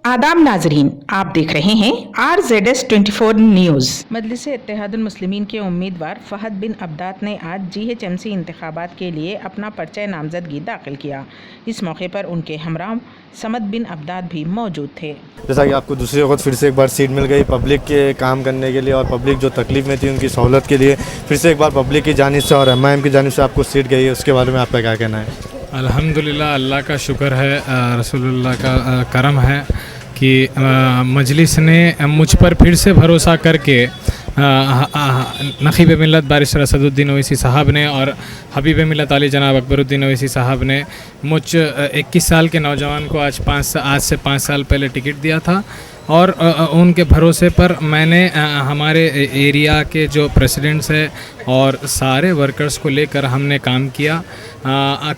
आदाब नाजरीन, आप देख रहे हैं RZS24 न्यूज़। मजलिस-ए-इत्तेहादुल मुस्लिमीन के उम्मीदवार फ़हद बिन अब्दात ने आज GHMC इंतखाबात के लिए अपना पर्चा नामजदगी दाखिल किया। इस मौके पर उनके हमरा समद बिन अब्दात भी मौजूद थे। जैसा कि आपको दूसरी वक्त फिर से एक बार सीट मिल गई पब्लिक के काम करने के लिए और पब्लिक जो तकलीफ़ में थी उनकी सहूलत के लिए फिर से एक बार पब्लिक की जानिब से और MIM की जानिब से आपको सीट गई है, उसके बारे में आपका क्या कहना है? अल्हम्दुलिल्लाह, अल्लाह का शुक्र है, रसूलुल्लाह का करम है कि मजलिस ने मुझ पर फिर से भरोसा करके नखीब मिलत बारिश असदुद्दीन ओवैसी साहब ने और हबीब मिलत अली जनाब अकबरुद्दीन ओवैसी साहब ने मुझ 21 साल के नौजवान को आज से 5 साल पहले टिकट दिया था और उनके भरोसे पर मैंने हमारे एरिया के जो प्रेसिडेंट्स हैं और सारे वर्कर्स को लेकर हमने काम किया।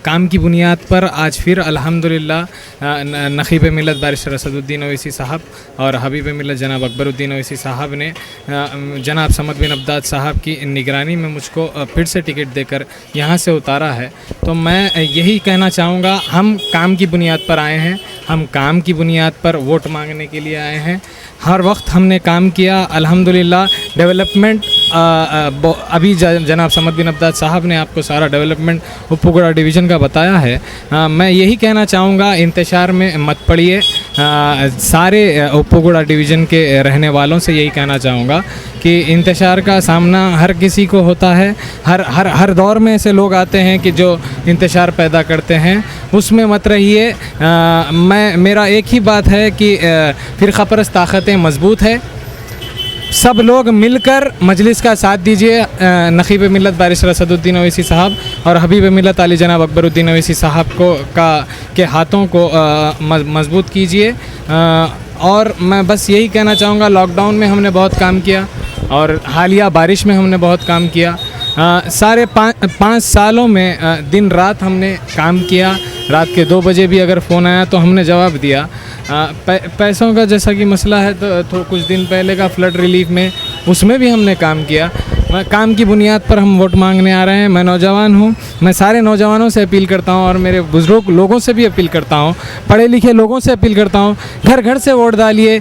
काम की बुनियाद पर आज फिर अल्हम्दुलिल्लाह नखीब मिलत बारिश असदुद्दीन ओवैसी साहब और हबीब मिलत जनाब अकबरुद्दीन ओवैसी साहब ने जनाब समद बिन अब्दात साहब की निगरानी में मुझको फिर से टिकट देकर यहाँ से उतारा है। तो मैं यही कहना चाहूँगा, हम काम की बुनियाद पर आए हैं, हम काम की बुनियाद पर वोट मांगने के लिए आए हैं। हर वक्त हमने काम किया, अल्हम्दुलिल्लाह डेवलपमेंट अभी जनाब समद बिन अब्दात साहब ने आपको सारा डेवलपमेंट उपगुड़ा डिवीज़न का बताया है। मैं यही कहना चाहूँगा, इंतशार में मत पड़िए। सारे उपगुड़ा डिवीज़न के रहने वालों से यही कहना चाहूँगा कि इंतशार का सामना हर किसी को होता है। हर दौर में ऐसे लोग आते हैं कि जो इंतशार पैदा करते हैं, उसमें मत रहिए। मेरा एक ही बात है कि फ़िरक़ा परस्त ताकतें मज़बूत है, सब लोग मिलकर मजलिस का साथ दीजिए। नखीब मिलत बारिश असदुद्दीन ओवैसी साहब और हबीब मिलत अली जनाब अकबरुद्दीन ओवैसी साहब के हाथों को मज़बूत कीजिए। और मैं बस यही कहना चाहूँगा, लॉकडाउन में हमने बहुत काम किया और हालिया बारिश में हमने बहुत काम किया। सारे 5 सालों में दिन रात हमने काम किया। रात के 2 बजे भी अगर फ़ोन आया तो हमने जवाब दिया। पैसों का जैसा कि मसला है तो कुछ दिन पहले का फ्लड रिलीफ में उसमें भी हमने काम किया। काम की बुनियाद पर हम वोट मांगने आ रहे हैं। मैं नौजवान हूँ, मैं सारे नौजवानों से अपील करता हूँ और मेरे बुज़ुर्ग लोगों से भी अपील करता हूँ, पढ़े लिखे लोगों से अपील करता हूँ, घर घर से वोट डालिए।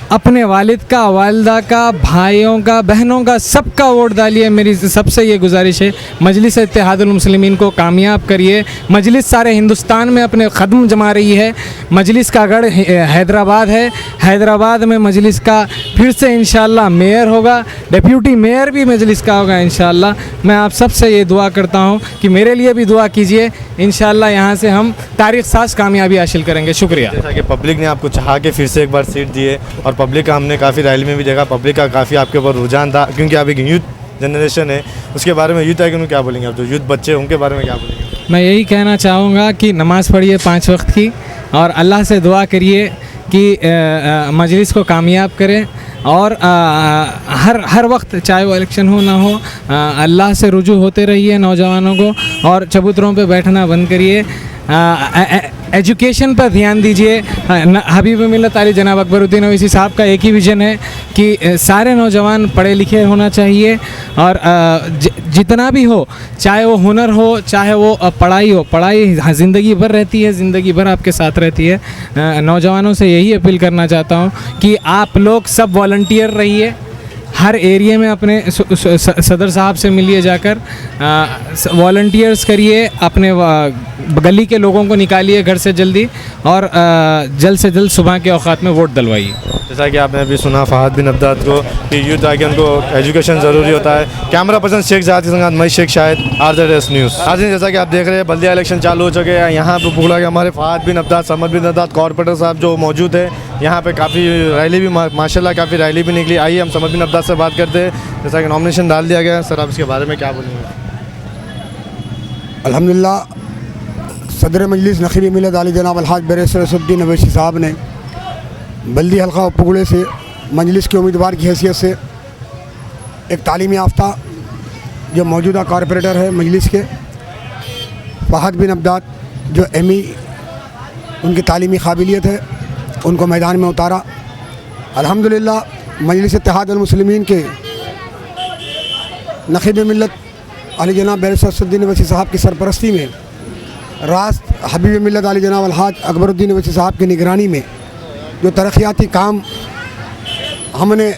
अपने वालिद का, वालिदा का, भाइयों का, बहनों का, सबका वोट डालिए। मेरी सबसे ये गुजारिश है, मजलिस-ए-इत्तेहादुल मुस्लिमीन को कामयाब करिए। मजलिस सारे हिंदुस्तान में अपने कदम जमा रही है। मजलिस का गढ़ हैदराबाद है। हैदराबाद में मजलिस का फिर से इंशाअल्लाह मेयर होगा, डिप्यूटी मेयर भी मजलिस का होगा इंशाअल्लाह। मैं आप सबसे ये दुआ करता हूँ कि मेरे लिए भी दुआ कीजिए। इंशाअल्लाह यहाँ से हम तारीख़ साज़ कामयाबी हासिल करेंगे। शुक्रिया। जैसा कि पब्लिक ने आपको चाहा के फिर से एक बार सीट दी है और पब्लिक का हमने काफ़ी रैली में भी देखा, पब्लिक का काफ़ी आपके ऊपर रुझान था, क्योंकि आप एक यूथ जनरेशन है। उसके बारे में यूथ है कि क्या बोलेंगे आप, जो यूथ बच्चे उनके बारे में क्या बोलेंगे? मैं यही कहना चाहूँगा कि नमाज़ पढ़िए 5 वक्त की और अल्लाह से दुआ करिए कि मजलिस को कामयाब करें और हर वक्त चाहे वो इलेक्शन हो ना हो, अल्लाह से रुजू होते रहिए नौजवानों को और चबूतरों पे बैठना बंद करिए। एजुकेशन पर ध्यान दीजिए। हबीब मिलत अली जनाब अकबरुद्दीन ओवैसी साहब का एक ही विज़न है कि सारे नौजवान पढ़े लिखे होना चाहिए और जितना भी हो, चाहे वो हुनर हो, चाहे वो पढ़ाई हो, पढ़ाई ज़िंदगी भर रहती है, ज़िंदगी भर आपके साथ रहती है। नौजवानों से यही अपील करना चाहता हूँ कि आप लोग सब वॉलंटियर रहिए। हर एरिया में अपने सदर साहब से मिलिए, जाकर वॉलंटियर्स करिए, अपने गली के लोगों को निकालिए घर से जल्दी और जल्द से जल्द सुबह के औकात में वोट डलवाइए। जैसा कि आपने अभी सुना फ़हद बिन अब्दात को कि यूथ आके उनको एजुकेशन ज़रूरी होता है। कैमरा पर्सन शेख जाद के संग मैं शेख शाहिद, RZS न्यूज़। आज जैसा कि आप देख रहे हैं, बल्दिया इलेक्शन चालू हो चुके हैं। यहाँ पर पुगड़ा के हमारे फ़हद बिन अब्दात, समद बिन अब्दात कॉर्पोरेटर साहब जो मौजूद है। यहाँ पे काफ़ी रैली भी माशाल्लाह काफ़ी रैली भी निकली। आइए हम समद बिन अब्दात से बात करते हैं। जैसा कि नॉमिनेशन डाल दिया गया, सर आप इसके बारे में क्या बोलेंगे? अल्हम्दुलिल्लाह, सदर मजलिस नखीब मिलत अली जनाब अलहाज बारिश असदुद्दीन ओवैसी साहब ने बल्दी हल्का उपगुड़े से मजलिस के उम्मीदवार की हैसियत से एक तालीम याफ्ता जो मौजूदा कॉरपोरेटर है मजलिस के, फ़हद बिन अब्दात, जो ME उनकी तालीमी काबिलियत है, उनको मैदान में उतारा। अल्हम्दुलिल्लाह, मजलिस-ए-इत्तेहादुल मुस्लिमीन के नखीब मिलत अली जनाब बारिश असदुद्दीन ओवैसी साहब की सरपरस्ती में रास्त हबीब मिलत अली जनाब अलहाज अकबरुद्दीन ओवैसी साहब की निगरानी में जो तरक्याती काम हमने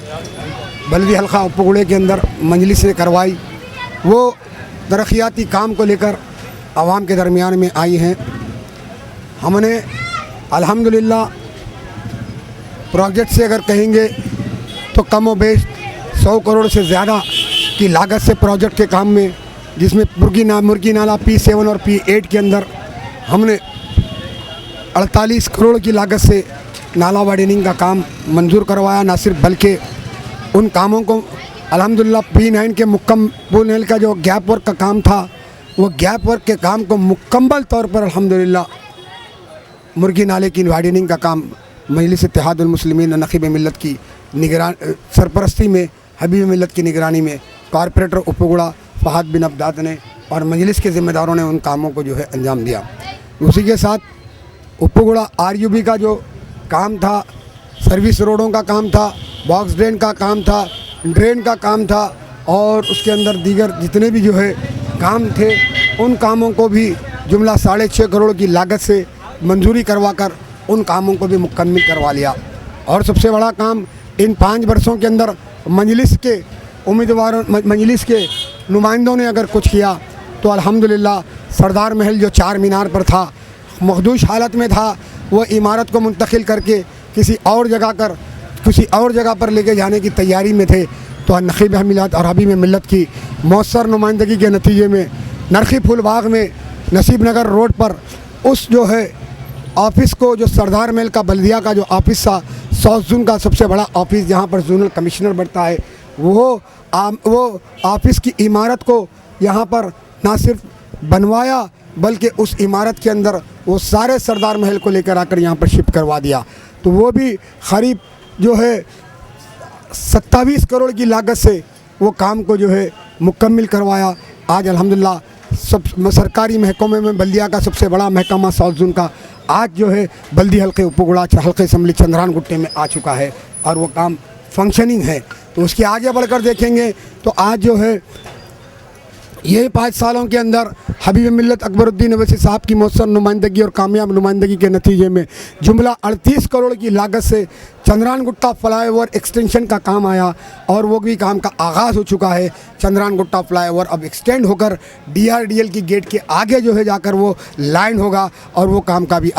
बल्दी हल्का उपगुड़े के अंदर मजलिस ने करवाई, वो तरक्याती काम को लेकर आवाम के दरमियान में आई हैं। हमने अल्हम्दुलिल्लाह प्रोजेक्ट से अगर कहेंगे तो कम व बेश 100 करोड़ से ज़्यादा की लागत से प्रोजेक्ट के काम में, जिसमें मुर्गी नाला P7 और P8 के अंदर हमने 48 करोड़ की लागत से नाला वाइडनिंग का काम मंजूर करवाया। ना सिर्फ बल्कि उन कामों को अल्हम्दुलिल्लाह P9 के मुकम्मल का जो गैप वर्क का काम था, वो गैप वर्क के काम को मुकम्मल तौर पर अल्हम्दुलिल्लाह मुर्गी नाले की वाइडनिंग का काम मजलिस इत्तेहादुल मुस्लिमीन नखीब मिल्लत की सरपरस्ती में, हबीब मिल्लत की निगरानी में कॉरपोरेटर उपगुड़ा फहद बिन अब्दात ने और मजलिस के ज़िम्मेदारों ने उन कामों को जो है अंजाम दिया। उसी के साथ उपगुड़ा RUB का जो काम था, सर्विस रोडों का काम था, बॉक्स ड्रेन का काम था, ड्रेन का काम था और उसके अंदर दीगर जितने भी जो है काम थे, उन कामों को भी जुमला 6.5 करोड़ की लागत से मंजूरी करवाकर उन कामों को भी मुकम्मल करवा लिया। और सबसे बड़ा काम इन 5 वर्षों के अंदर मजलिस के उम्मीदवारों, मजलिस के नुमाइंदों ने अगर कुछ किया तो अल्हम्दुलिल्लाह सरदार महल जो 4 मीनार पर था, मखदूश हालत में था, वो इमारत को मुंतकिल करके किसी और जगह पर लेके जाने की तैयारी में थे। तो नखीब मिल्लत और हबीब मिल्लत की मौसर नुमाइंदगी के नतीजे में नरखी फूल बाग में नसीब नगर रोड पर उस जो है ऑफ़िस को, जो सरदार महल का बल्दिया का जो ऑफ़िस था, साउथ जोन का सबसे बड़ा ऑफ़िस जहाँ पर जोनल कमिश्नर बैठता है, वो ऑफ़िस की इमारत को यहाँ पर ना सिर्फ बनवाया बल्कि उस इमारत के अंदर वो सारे सरदार महल को लेकर आकर यहाँ पर शिफ्ट करवा दिया। तो वो भी करीब जो है 27 करोड़ की लागत से वो काम को जो है मुकम्मल करवाया। आज अल्हम्दुलिल्लाह सब सरकारी महकमे में बल्दिया का सबसे बड़ा महकमा साउथ जोन का आज जो है बल्दी हल्के उपगुड़ा हल्के असम्बली चंद्रान गुट्टे में आ चुका है और वो काम फंक्शनिंग है। तो उसके आगे बढ़कर देखेंगे तो आज जो है यही 5 सालों के अंदर हबीब मिल्लत अकबरुद्दीन अवैसी साहब की मौसर नुमाइंदगी और कामयाब नुमाइंदगी के नतीजे में जुमला 38 करोड़ की लागत से चंद्रान गुट्टा फ्लाईओवर एक्सटेंशन का काम आया और वो भी काम का आगाज़ हो चुका है। चंद्रान गुट्टा फ्लाईओवर अब एक्सटेंड होकर DRDL की गेट के आगे जो है जाकर वो लाइन होगा और वो काम का भी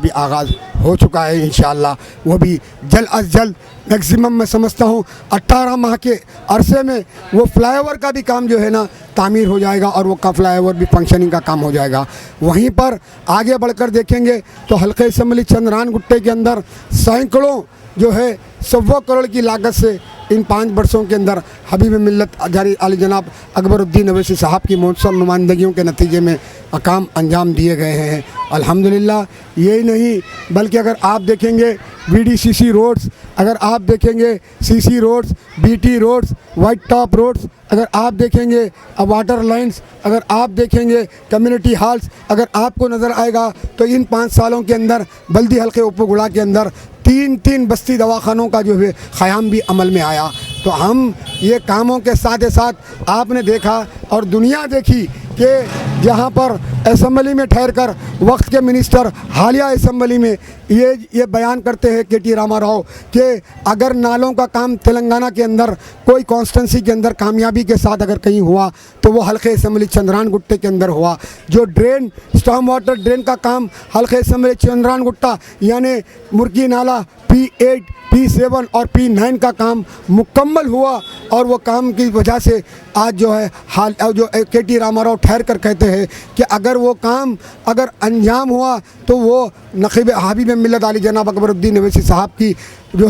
आगाज़ हो चुका है। इंशाअल्लाह वो भी जल्द अज जल्द मैक्सिमम मैं समझता हूँ 18 माह के अरसे में वो फ्लाईओवर का भी काम जो है ना तामीर हो जाएगा और वो का फ्लाईओवर भी फंक्शनिंग का काम हो जाएगा। वहीं पर आगे बढ़कर देखेंगे तो हल्के असम्बली चंद्रान गुट्टे के अंदर सैकड़ों जो है 100 करोड़ की लागत से इन 5 वर्षों के अंदर हबीब मिल्लत जारी आली जनाब अकबरुद्दीन अवैसी साहब की मौसर नुमाइंदगियों के नतीजे में काम अंजाम दिए गए हैं। अल्हम्दुलिल्लाह यही नहीं बल्कि अगर आप देखेंगे VDCC रोड्स, अगर आप देखेंगे CC roads, BT roads, white top roads, अगर आप देखेंगे वाटर लाइन्स, अगर आप देखेंगे कम्युनिटी हॉल्स, अगर आपको नज़र आएगा तो इन 5 सालों के अंदर बल्दी हल्के उपगुड़ा के अंदर 3 बस्ती दवाखानों का जो है क़याम भी अमल में आया। तो हम ये कामों के साथ साथ आपने देखा और दुनिया देखी कि जहाँ पर असम्बली में ठहरकर वक्त के मिनिस्टर हालिया असम्बली में ये बयान करते हैं KT रामाराव कि अगर नालों का काम तेलंगाना के अंदर कोई कॉन्स्टिट्यूंसी के अंदर कामयाबी के साथ अगर कहीं हुआ तो वो हल्के असम्बली चंद्रान गुट्टे के अंदर हुआ। जो ड्रेन स्टॉर्म वाटर ड्रेन का काम हल्के असम्बली चंद्रान गुट्टा यानी मुर्गी नाला P8, P7 और P9 का काम मुकम्मल हुआ और वो काम की वजह से आज जो है हाल जो KT रामाराव ठहर कर कहते हैं कि अगर वो काम अगर अंजाम हुआ तो वो नखीब हबीब मिल्लत आली जनाब अकबरुद्दीन अवैसी साहब की जो